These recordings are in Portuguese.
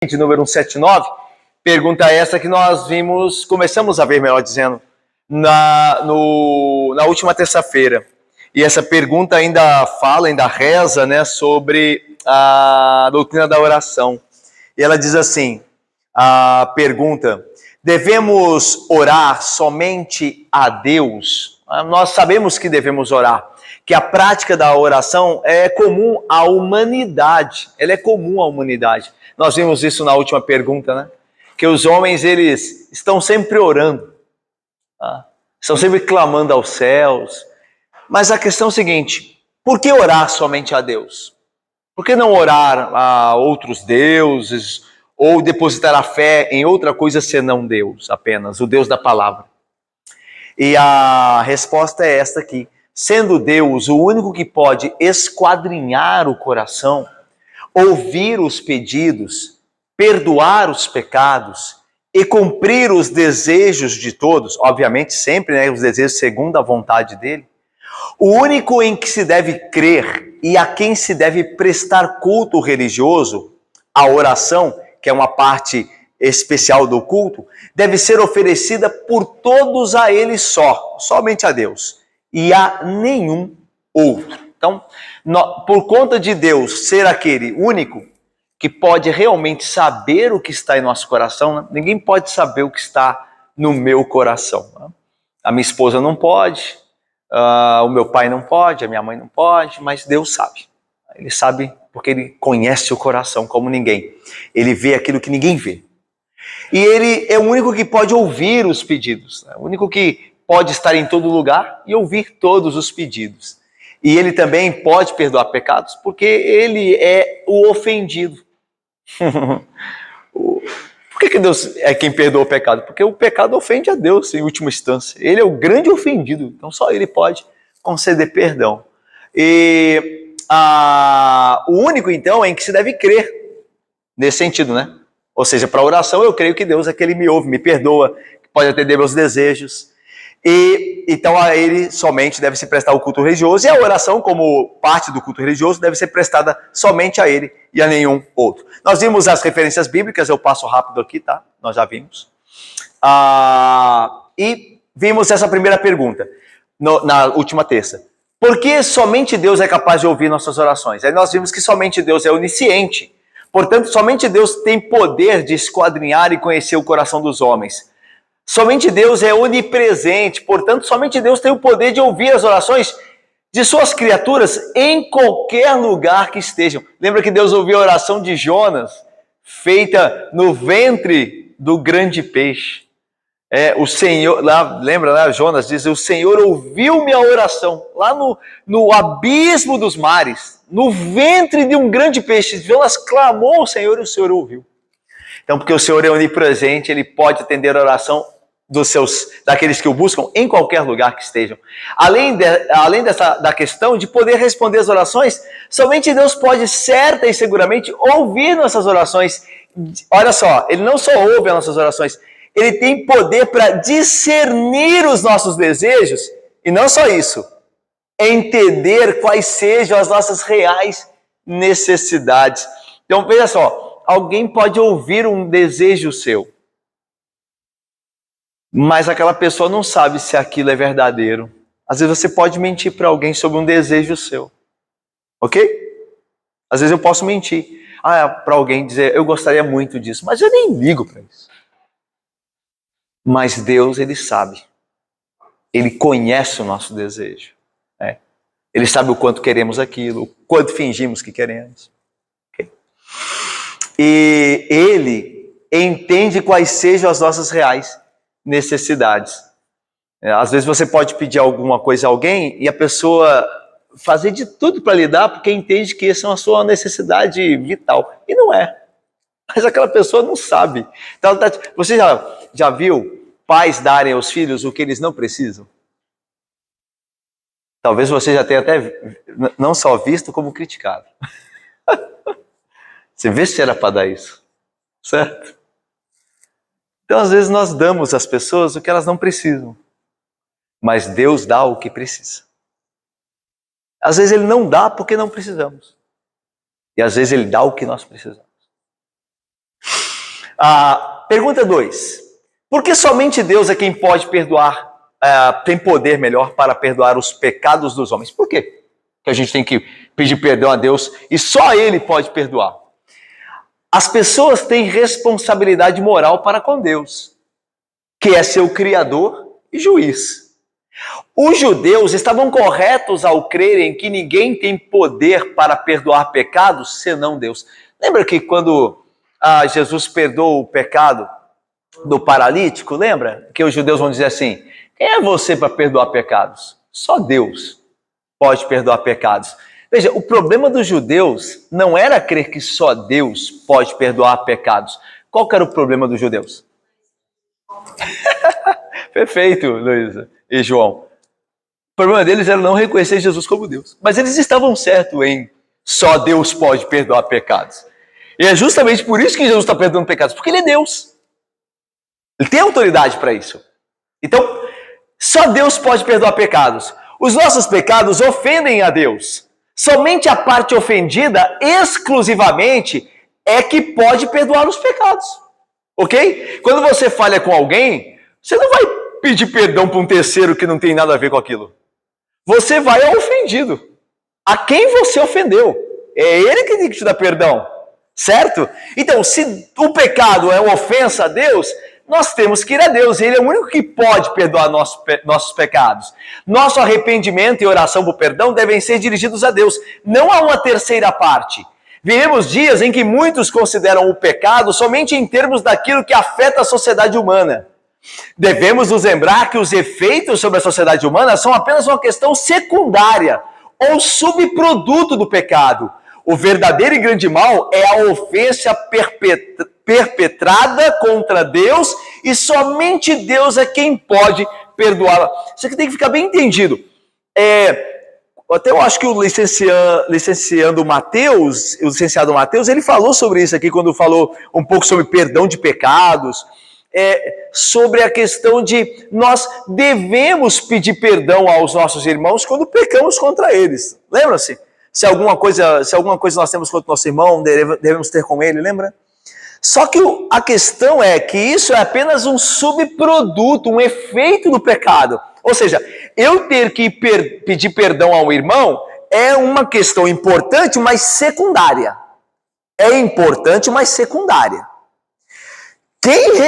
de número 179, pergunta essa que nós começamos a ver, melhor dizendo, na última terça-feira. E essa pergunta ainda reza, né, sobre a doutrina da oração. E ela diz assim, a pergunta: devemos orar somente a Deus? Nós sabemos que devemos orar, que a prática da oração é comum à humanidade. Ela é comum à humanidade. Nós vimos isso na última pergunta, né? Que os homens, eles estão sempre orando, tá? Estão sempre clamando aos céus. Mas a questão é o seguinte: por que orar somente a Deus? Por que não orar a outros deuses ou depositar a fé em outra coisa senão Deus apenas, o Deus da palavra? E a resposta é esta aqui: sendo Deus o único que pode esquadrinhar o coração, ouvir os pedidos, perdoar os pecados e cumprir os desejos de todos, obviamente sempre, né, os desejos segundo a vontade dele, o único em que se deve crer e a quem se deve prestar culto religioso, a oração, que é uma parte especial do culto, deve ser oferecida por todos a ele somente a Deus, e a nenhum outro. Então, por conta de Deus ser aquele único que pode realmente saber o que está em nosso coração, né? Ninguém pode saber o que está no meu coração, né? A minha esposa não pode, o meu pai não pode, a minha mãe não pode, mas Deus sabe. Ele sabe porque ele conhece o coração como ninguém. Ele vê aquilo que ninguém vê. E ele é o único que pode ouvir os pedidos, né? O único que pode estar em todo lugar e ouvir todos os pedidos. E ele também pode perdoar pecados porque ele é o ofendido. Por que Deus é quem perdoa o pecado? Porque o pecado ofende a Deus em última instância. Ele é o grande ofendido, então só ele pode conceder perdão. E o único, então, é em que se deve crer, nesse sentido, né? Ou seja, para a oração eu creio que Deus é que ele me ouve, me perdoa, que pode atender meus desejos. E então a ele somente deve se prestar o culto religioso, e a oração, como parte do culto religioso, deve ser prestada somente a ele e a nenhum outro. Nós vimos as referências bíblicas, eu passo rápido aqui, tá? Nós já vimos. E vimos essa primeira pergunta na última terça. Por que somente Deus é capaz de ouvir nossas orações? Aí nós vimos que somente Deus é onisciente, portanto, somente Deus tem poder de esquadrinhar e conhecer o coração dos homens. Somente Deus é onipresente, portanto, somente Deus tem o poder de ouvir as orações de suas criaturas em qualquer lugar que estejam. Lembra que Deus ouviu a oração de Jonas, feita no ventre do grande peixe? O Senhor, lembra, né? Jonas diz: o Senhor ouviu minha oração, lá no abismo dos mares, no ventre de um grande peixe. Jonas clamou ao Senhor e o Senhor ouviu. Então, porque o Senhor é onipresente, ele pode atender a oração daqueles que o buscam em qualquer lugar que estejam. Além da questão de poder responder as orações, somente Deus pode certa e seguramente ouvir nossas orações. Olha só, ele não só ouve as nossas orações, ele tem poder para discernir os nossos desejos, e não só isso, entender quais sejam as nossas reais necessidades. Então, veja só, alguém pode ouvir um desejo seu, mas aquela pessoa não sabe se aquilo é verdadeiro. Às vezes você pode mentir para alguém sobre um desejo seu, ok? Às vezes eu posso mentir para alguém, dizer: eu gostaria muito disso, mas eu nem ligo para isso. Mas Deus, ele sabe. Ele conhece o nosso desejo. Ele sabe o quanto queremos aquilo, o quanto fingimos que queremos. Okay? E ele entende quais sejam as nossas reais necessidades. Às vezes você pode pedir alguma coisa a alguém e a pessoa fazer de tudo para lhe dar, porque entende que essa é a sua necessidade vital. E não é. Mas aquela pessoa não sabe. Então, você já viu pais darem aos filhos o que eles não precisam? Talvez você já tenha até não só visto, como criticado. Você vê se era para dar isso, certo? Então, às vezes, nós damos às pessoas o que elas não precisam, mas Deus dá o que precisa. Às vezes, Ele não dá porque não precisamos, e às vezes Ele dá o que nós precisamos. Pergunta 2. Por que somente Deus é quem pode perdoar, tem poder melhor para perdoar os pecados dos homens? Por quê que a gente tem que pedir perdão a Deus e só Ele pode perdoar? As pessoas têm responsabilidade moral para com Deus, que é seu Criador e juiz. Os judeus estavam corretos ao crerem que ninguém tem poder para perdoar pecados senão Deus. Lembra que quando Jesus perdoou o pecado do paralítico, lembra? Que os judeus vão dizer assim, quem é você para perdoar pecados? Só Deus pode perdoar pecados. Veja, o problema dos judeus não era crer que só Deus pode perdoar pecados. Qual que era o problema dos judeus? Perfeito, Luísa e João. O problema deles era não reconhecer Jesus como Deus. Mas eles estavam certos em só Deus pode perdoar pecados. E é justamente por isso que Jesus está perdoando pecados, porque Ele é Deus. Ele tem autoridade para isso. Então, só Deus pode perdoar pecados. Os nossos pecados ofendem a Deus. Somente a parte ofendida, exclusivamente, é que pode perdoar os pecados. Ok? Quando você falha com alguém, você não vai pedir perdão para um terceiro que não tem nada a ver com aquilo. Você vai ao ofendido. A quem você ofendeu. É ele que tem que te dar perdão. Certo? Então, se o pecado é uma ofensa a Deus, nós temos que ir a Deus. Ele é o único que pode perdoar nossos pecados. Nosso arrependimento e oração por perdão devem ser dirigidos a Deus, não a uma terceira parte. Vivemos dias em que muitos consideram o pecado somente em termos daquilo que afeta a sociedade humana. Devemos nos lembrar que os efeitos sobre a sociedade humana são apenas uma questão secundária ou subproduto do pecado. O verdadeiro e grande mal é a ofensa perpetrada contra Deus e somente Deus é quem pode perdoá-la. Isso aqui tem que ficar bem entendido. Até eu acho que o licenciado Mateus, ele falou sobre isso aqui quando falou um pouco sobre perdão de pecados, sobre a questão de nós devemos pedir perdão aos nossos irmãos quando pecamos contra eles. Lembra-se? Se alguma coisa nós temos contra o nosso irmão, devemos ter com ele, lembra? Só que a questão é que isso é apenas um subproduto, um efeito do pecado. Ou seja, eu ter que pedir perdão ao irmão é uma questão importante, mas secundária. É importante, mas secundária.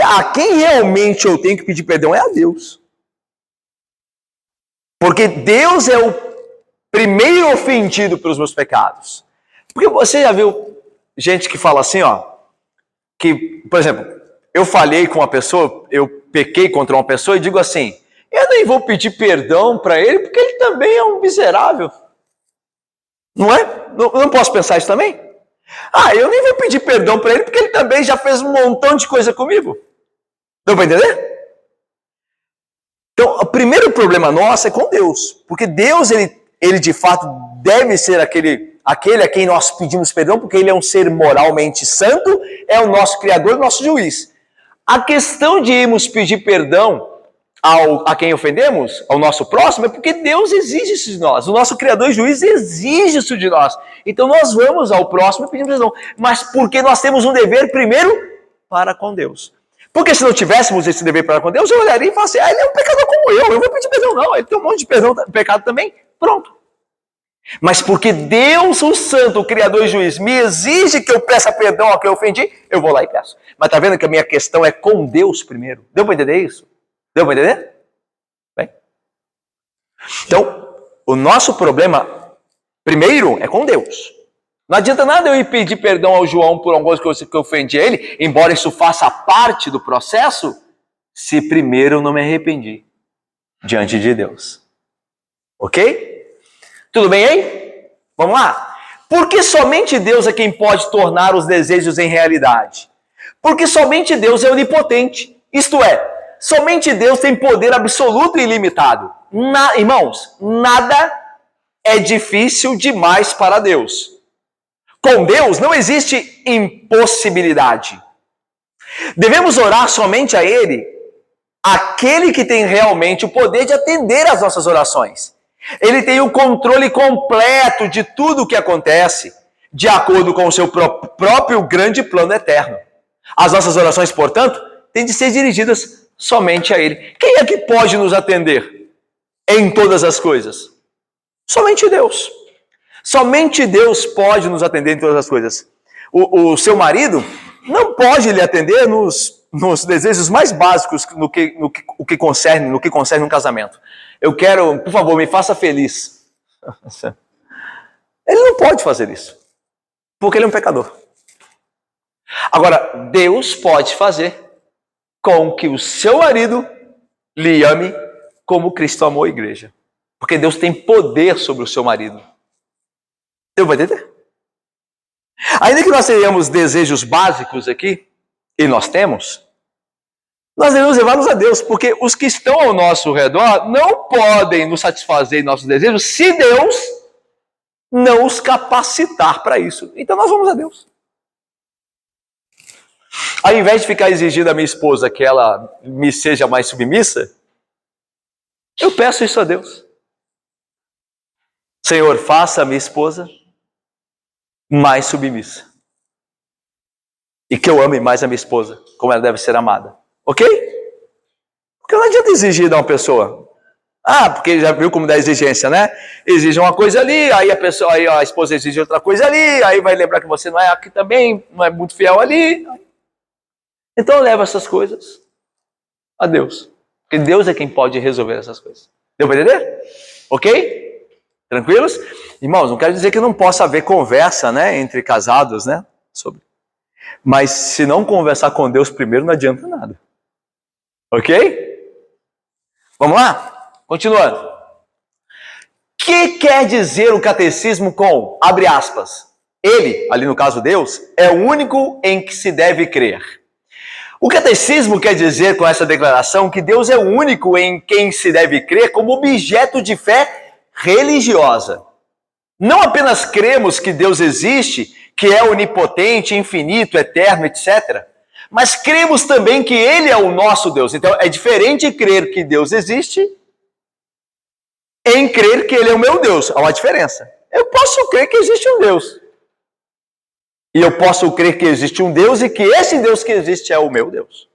A quem realmente eu tenho que pedir perdão é a Deus. Porque Deus é o primeiro ofendido pelos meus pecados. Porque você já viu gente que fala assim, que, por exemplo, eu falhei com uma pessoa, eu pequei contra uma pessoa e digo assim, eu nem vou pedir perdão para ele porque ele também é um miserável. Não é? Não posso pensar isso também? Eu nem vou pedir perdão para ele porque ele também já fez um montão de coisa comigo. Deu para entender? Então, o primeiro problema nosso é com Deus. Porque Deus, ele de fato deve ser aquele a quem nós pedimos perdão, porque ele é um ser moralmente santo, é o nosso Criador, o nosso juiz. A questão de irmos pedir perdão a quem ofendemos, ao nosso próximo, é porque Deus exige isso de nós. O nosso Criador e juiz exige isso de nós. Então nós vamos ao próximo e pedimos perdão. Mas porque nós temos um dever primeiro para com Deus. Porque se não tivéssemos esse dever para com Deus, eu olharia e falaria assim, ele é um pecador como eu vou pedir perdão. Não, ele tem um monte de pecado também. Pronto. Mas porque Deus, o Santo, o Criador e Juiz, me exige que eu peça perdão a quem eu ofendi, eu vou lá e peço. Mas tá vendo que a minha questão é com Deus primeiro? Deu para entender isso? Deu para entender? Bem. Então, o nosso problema, primeiro, é com Deus. Não adianta nada eu ir pedir perdão ao João por alguma coisa que eu ofendi ele, embora isso faça parte do processo, se primeiro eu não me arrependi diante de Deus. Ok? Tudo bem aí? Vamos lá? Porque somente Deus é quem pode tornar os desejos em realidade. Porque somente Deus é onipotente. Isto é, somente Deus tem poder absoluto e ilimitado. Irmãos, nada é difícil demais para Deus. Com Deus não existe impossibilidade. Devemos orar somente a Ele, aquele que tem realmente o poder de atender às nossas orações. Ele tem o controle completo de tudo o que acontece, de acordo com o seu próprio grande plano eterno. As nossas orações, portanto, têm de ser dirigidas somente a Ele. Quem é que pode nos atender em todas as coisas? Somente Deus. Somente Deus pode nos atender em todas as coisas. O seu marido não pode lhe atender nos desejos mais básicos no que concerne um casamento. Eu quero, por favor, me faça feliz. Ele não pode fazer isso, porque ele é um pecador. Agora, Deus pode fazer com que o seu marido lhe ame como Cristo amou a igreja. Porque Deus tem poder sobre o seu marido. Deu para entender? Ainda que nós tenhamos desejos básicos aqui, e nós temos, nós devemos levá-los a Deus, porque os que estão ao nosso redor não podem nos satisfazer em nossos desejos se Deus não os capacitar para isso. Então nós vamos a Deus. Ao invés de ficar exigindo a minha esposa que ela me seja mais submissa, eu peço isso a Deus. Senhor, faça a minha esposa mais submissa. E que eu ame mais a minha esposa, como ela deve ser amada. Ok? Porque não adianta exigir da uma pessoa. Porque já viu como dá exigência, né? Exige uma coisa ali, aí a esposa exige outra coisa ali, aí vai lembrar que você não é aqui também, não é muito fiel ali. Então leva essas coisas a Deus. Porque Deus é quem pode resolver essas coisas. Deu para entender? Ok? Tranquilos? Irmãos, não quero dizer que não possa haver conversa, né, entre casados, né? Mas se não conversar com Deus primeiro, não adianta nada. Ok? Vamos lá? Continuando. O que quer dizer o catecismo com, abre aspas, ele, ali no caso Deus, é o único em que se deve crer. O catecismo quer dizer com essa declaração que Deus é o único em quem se deve crer como objeto de fé religiosa. Não apenas cremos que Deus existe, que é onipotente, infinito, eterno, etc. Mas cremos também que Ele é o nosso Deus. Então é diferente crer que Deus existe em crer que Ele é o meu Deus. Há uma diferença. Eu posso crer que existe um Deus. E eu posso crer que existe um Deus e que esse Deus que existe é o meu Deus.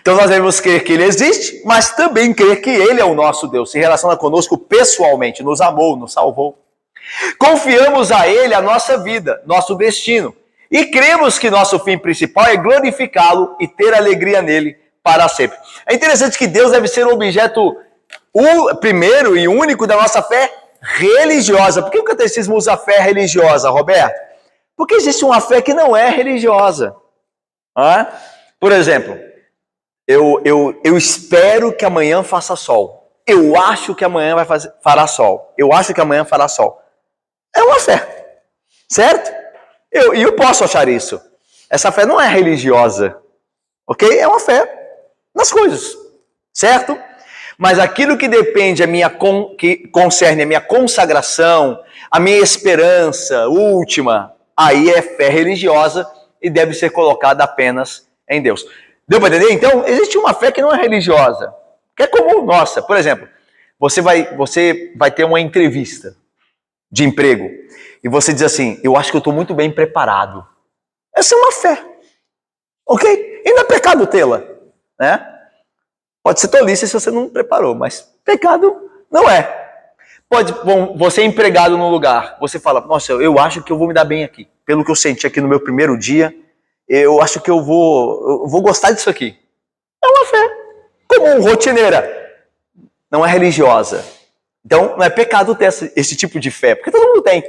Então nós devemos crer que Ele existe, mas também crer que Ele é o nosso Deus. Se relaciona conosco pessoalmente, nos amou, nos salvou. Confiamos a Ele a nossa vida, nosso destino. E cremos que nosso fim principal é glorificá-lo e ter alegria nele para sempre. É interessante que Deus deve ser o objeto primeiro e único da nossa fé religiosa. Por que o catecismo usa fé religiosa, Roberto? Porque existe uma fé que não é religiosa. Por exemplo, eu espero que amanhã faça sol. Eu acho que amanhã fará sol. Eu acho que amanhã fará sol. É uma fé, certo? Eu posso achar isso. Essa fé não é religiosa, ok? É uma fé nas coisas, certo? Mas aquilo que depende, que concerne a minha consagração, a minha esperança última, aí é fé religiosa e deve ser colocada apenas em Deus. Deu para entender? Então, existe uma fé que não é religiosa, que é comum nossa. Por exemplo, você vai ter uma entrevista de emprego e você diz assim, eu acho que eu estou muito bem preparado. Essa é uma fé, ok? E não é pecado tê-la, né? Pode ser tolice se você não preparou, mas pecado não é. Você é empregado num lugar, você fala, nossa, eu acho que eu vou me dar bem aqui. Pelo que eu senti aqui no meu primeiro dia, eu acho que eu vou gostar disso aqui. É uma fé comum, rotineira. Não é religiosa. Então, não é pecado ter esse tipo de fé, porque todo mundo tem.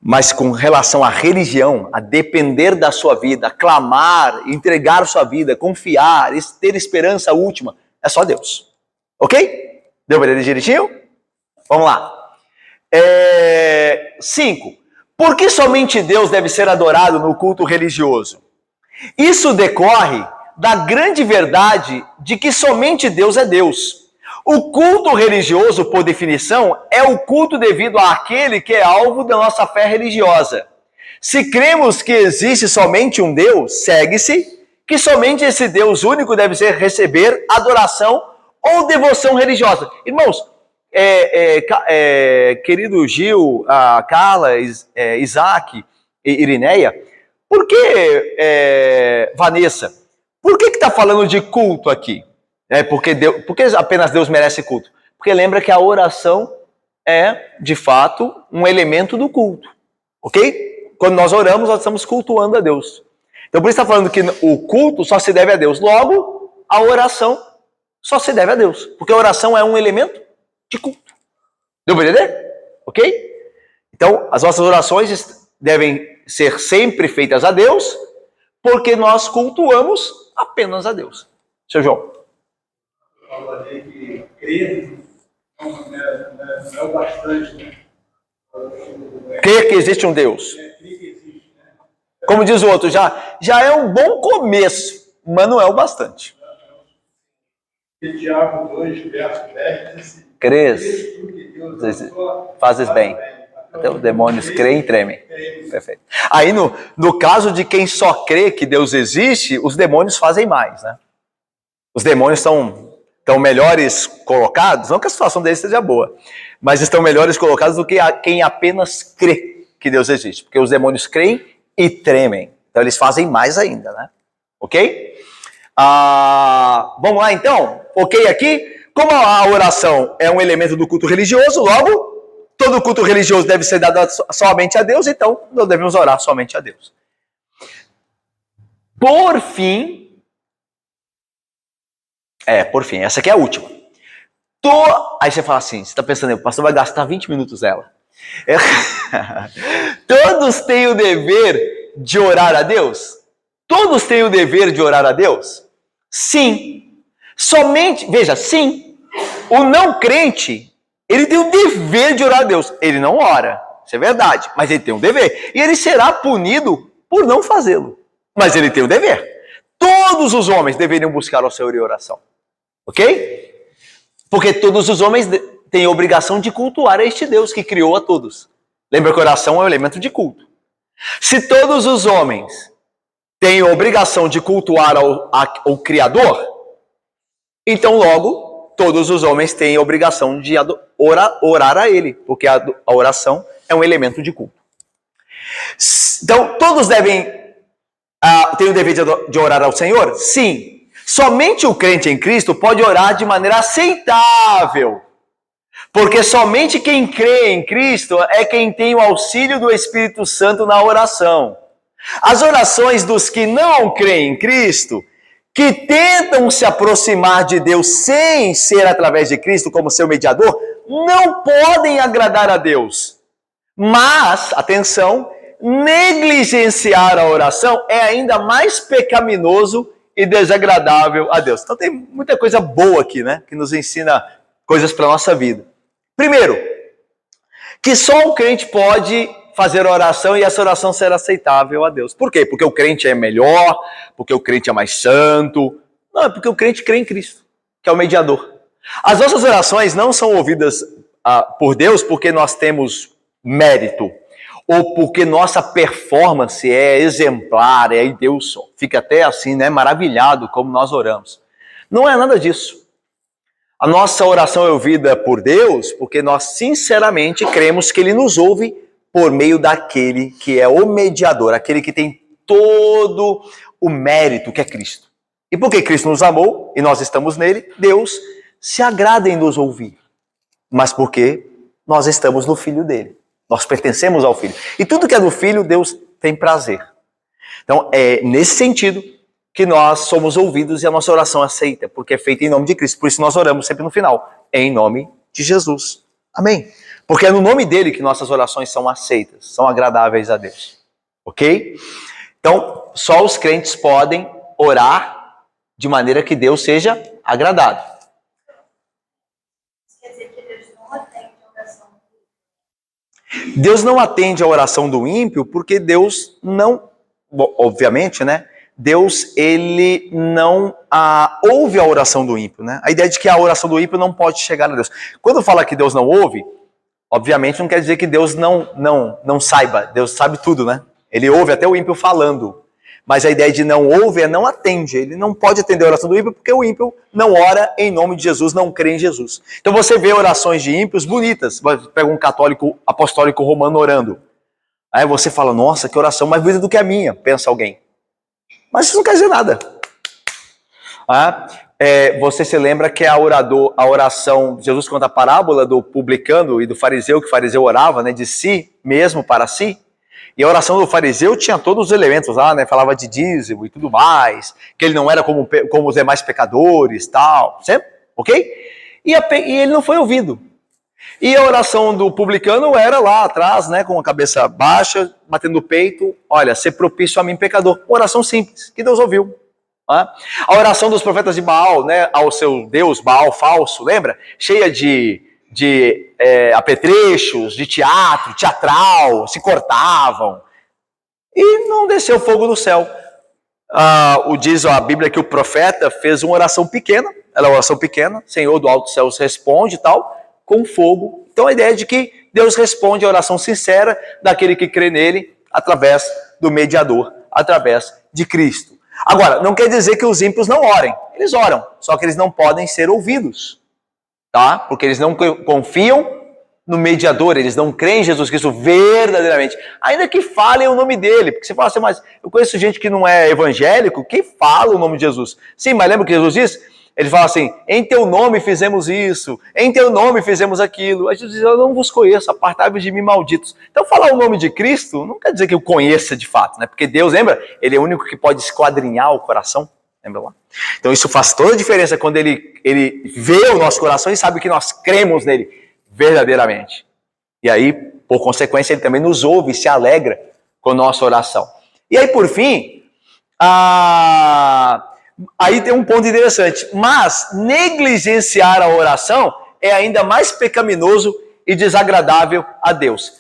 Mas com relação à religião, a depender da sua vida, clamar, entregar sua vida, confiar, ter esperança última, é só Deus. Ok? Deu para entender direitinho? Vamos lá. 5. Por que somente Deus deve ser adorado no culto religioso? Isso decorre da grande verdade de que somente Deus é Deus. O culto religioso, por definição, é o culto devido àquele que é alvo da nossa fé religiosa. Se cremos que existe somente um Deus, segue-se que somente esse Deus único deve receber adoração ou devoção religiosa. Irmãos, querido Gil, Carla, Isaac e Irineia, Por que, Vanessa, por que está falando de culto aqui? Porque apenas Deus merece culto? Porque lembra que a oração é, de fato, um elemento do culto. Ok? Quando nós oramos, nós estamos cultuando a Deus. Então, por isso está falando que o culto só se deve a Deus. Logo, a oração só se deve a Deus. Porque a oração é um elemento de culto. Deu para entender? Ok? Então, as nossas orações devem ser sempre feitas a Deus, porque nós cultuamos apenas a Deus. Seu João. Eu falei que crer não é o bastante, né? Crer que existe um Deus. Como diz o outro, já é um bom começo, mas não é o bastante. E Tiago 2, verso 10, diz assim: Crês, fazes bem. Até os demônios creem e tremem. Perfeito. Aí, no caso de quem só crê que Deus existe, os demônios fazem mais, né? Os demônios estão melhores colocados, não que a situação deles seja boa, mas estão melhores colocados do que quem apenas crê que Deus existe. Porque os demônios creem e tremem. Então, eles fazem mais ainda, né? Ok? Vamos lá, então? Ok aqui? Como a oração é um elemento do culto religioso, logo, todo culto religioso deve ser dado somente a Deus, então nós devemos orar somente a Deus. Por fim, essa aqui é a última. Aí você fala assim, você está pensando, o pastor vai gastar 20 minutos dela. Todos têm o dever de orar a Deus? Todos têm o dever de orar a Deus? Sim. Sim. O não crente, ele tem o dever de orar a Deus. Ele não ora, isso é verdade, mas ele tem um dever. E ele será punido por não fazê-lo. Mas ele tem o dever. Todos os homens deveriam buscar ao Senhor em oração. Ok? Porque todos os homens têm a obrigação de cultuar a este Deus que criou a todos. Lembra que a oração é um elemento de culto. Se todos os homens têm a obrigação de cultuar ao Criador, então logo todos os homens têm a obrigação de orar a Ele, porque a oração é um elemento de culto. Então, todos devem ter o dever de orar ao Senhor? Sim. Somente o crente em Cristo pode orar de maneira aceitável. Porque somente quem crê em Cristo é quem tem o auxílio do Espírito Santo na oração. As orações dos que não creem em Cristo, que tentam se aproximar de Deus sem ser através de Cristo como seu mediador, não podem agradar a Deus. Mas, atenção, negligenciar a oração é ainda mais pecaminoso e desagradável a Deus. Então tem muita coisa boa aqui, né? Que nos ensina coisas para a nossa vida. Primeiro, que só o crente pode fazer oração e essa oração ser aceitável a Deus. Por quê? Porque o crente é melhor, porque o crente é mais santo. Não, é porque o crente crê em Cristo, que é o mediador. As nossas orações não são ouvidas por Deus porque nós temos mérito, ou porque nossa performance é exemplar, e aí Deus fica até assim, né, maravilhado como nós oramos. Não é nada disso. A nossa oração é ouvida por Deus porque nós sinceramente cremos que Ele nos ouve por meio daquele que é o mediador, aquele que tem todo o mérito, que é Cristo. E porque Cristo nos amou e nós estamos nele, Deus se agrada em nos ouvir. Mas porque nós estamos no Filho dele. Nós pertencemos ao Filho. E tudo que é do Filho, Deus tem prazer. Então, é nesse sentido que nós somos ouvidos e a nossa oração é aceita, porque é feita em nome de Cristo. Por isso nós oramos sempre no final, em nome de Jesus. Amém? Porque é no nome dele que nossas orações são aceitas, são agradáveis a Deus. Ok? Então, só os crentes podem orar de maneira que Deus seja agradado. Quer dizer que Deus não atende a oração do ímpio? Deus não atende a oração do ímpio porque Deus não, obviamente, né? Deus, ele não ouve a oração do ímpio, né? A ideia de que a oração do ímpio não pode chegar a Deus. Quando fala que Deus não ouve, obviamente não quer dizer que Deus não saiba. Deus sabe tudo, né? Ele ouve até o ímpio falando. Mas a ideia de não ouve é não atende. Ele não pode atender a oração do ímpio porque o ímpio não ora em nome de Jesus, não crê em Jesus. Então você vê orações de ímpios bonitas. Pega um católico apostólico romano orando. Aí você fala, nossa, que oração mais bonita do que a minha, pensa alguém. Mas isso não quer dizer nada. Você se lembra que a oração, Jesus conta a parábola do publicano e do fariseu, que o fariseu orava, né, de si mesmo para si. E a oração do fariseu tinha todos os elementos lá, né, falava de dízimo e tudo mais, que ele não era como os demais pecadores, tal, sempre, ok? E ele não foi ouvido. E a oração do publicano era lá atrás, né, com a cabeça baixa, batendo o peito, olha, ser propício a mim, pecador. Uma oração simples, que Deus ouviu. A oração dos profetas de Baal, né, ao seu Deus Baal falso, lembra? Cheia de apetrechos, de teatral, se cortavam. E não desceu fogo do céu. Diz a Bíblia que o profeta fez uma oração pequena, ela é uma oração pequena, Senhor do alto céus responde e tal, com fogo. Então a ideia é de que Deus responde a oração sincera daquele que crê nele através do mediador, através de Cristo. Agora, não quer dizer que os ímpios não orem. Eles oram, só que eles não podem ser ouvidos. Tá? Porque eles não confiam no mediador, eles não creem em Jesus Cristo verdadeiramente. Ainda que falem o nome dele. Porque você fala assim, mas eu conheço gente que não é evangélico, que fala o nome de Jesus. Sim, mas lembra o que Jesus disse? Ele fala assim, em teu nome fizemos isso, em teu nome fizemos aquilo. A Jesus diz, eu não vos conheço, apartai-vos de mim, malditos. Então falar o nome de Cristo não quer dizer que eu conheça de fato, né? Porque Deus, lembra? Ele é o único que pode esquadrinhar o coração. Lembra lá? Então isso faz toda a diferença quando ele vê o nosso coração e sabe que nós cremos nele verdadeiramente. E aí, por consequência, ele também nos ouve e se alegra com a nossa oração. E aí, por fim, aí tem um ponto interessante. Mas negligenciar a oração é ainda mais pecaminoso e desagradável a Deus.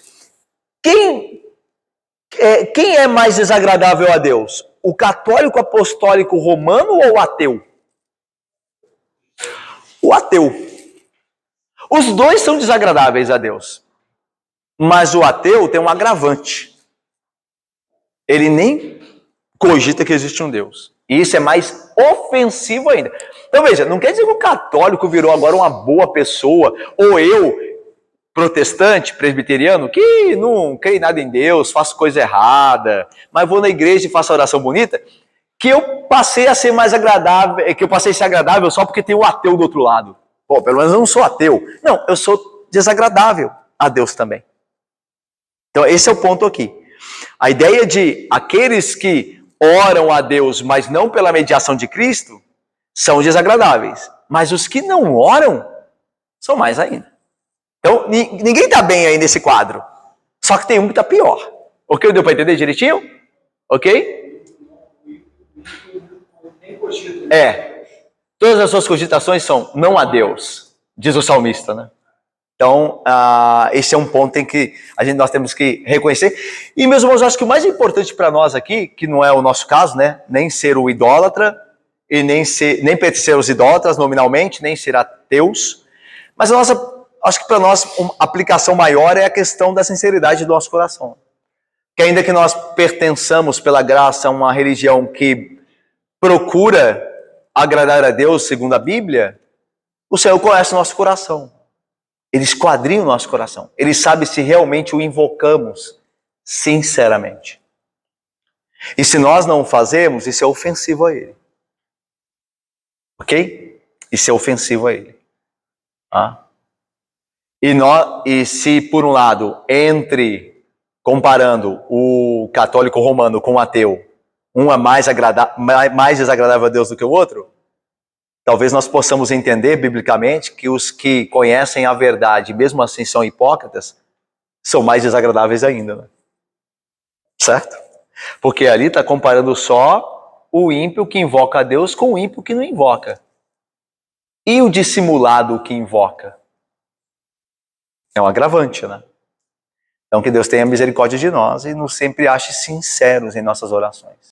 Quem é mais desagradável a Deus? O católico apostólico romano ou o ateu? O ateu. Os dois são desagradáveis a Deus. Mas o ateu tem um agravante. Ele nem cogita que existe um Deus. E isso é mais ofensivo ainda. Então veja, não quer dizer que o católico virou agora uma boa pessoa, ou eu, protestante, presbiteriano, que não creio em nada em Deus, faço coisa errada, mas vou na igreja e faço a oração bonita, que eu passei a ser mais agradável, que eu passei a ser agradável só porque tem o ateu do outro lado. Pô, pelo menos eu não sou ateu. Não, eu sou desagradável a Deus também. Então esse é o ponto aqui. A ideia de aqueles que oram a Deus, mas não pela mediação de Cristo, são desagradáveis. Mas os que não oram, são mais ainda. Então, ninguém está bem aí nesse quadro. Só que tem um que está pior. Ok? Deu para entender direitinho? Ok? Todas as suas cogitações são não a Deus, diz o salmista, né? Então, esse é um ponto em que nós temos que reconhecer. E, meus irmãos, eu acho que o mais importante para nós aqui, que não é o nosso caso, né? Nem ser o idólatra, e nem pertencer aos idólatras nominalmente, nem ser ateus. Mas acho que para nós a aplicação maior é a questão da sinceridade do nosso coração. Que ainda que nós pertençamos pela graça a uma religião que procura agradar a Deus segundo a Bíblia, o Senhor conhece o nosso coração. Ele esquadrinha o nosso coração. Ele sabe se realmente o invocamos sinceramente. E se nós não o fazemos, isso é ofensivo a Ele. Ok? Isso é ofensivo a Ele. E se, por um lado, comparando o católico romano com o ateu, um é mais desagradável a Deus do que o outro, talvez nós possamos entender biblicamente que os que conhecem a verdade, mesmo assim são hipócritas, são mais desagradáveis ainda. Né? Certo? Porque ali está comparando só o ímpio que invoca a Deus com o ímpio que não invoca. E o dissimulado que invoca? É um agravante, né? Então que Deus tenha misericórdia de nós e nos sempre ache sinceros em nossas orações.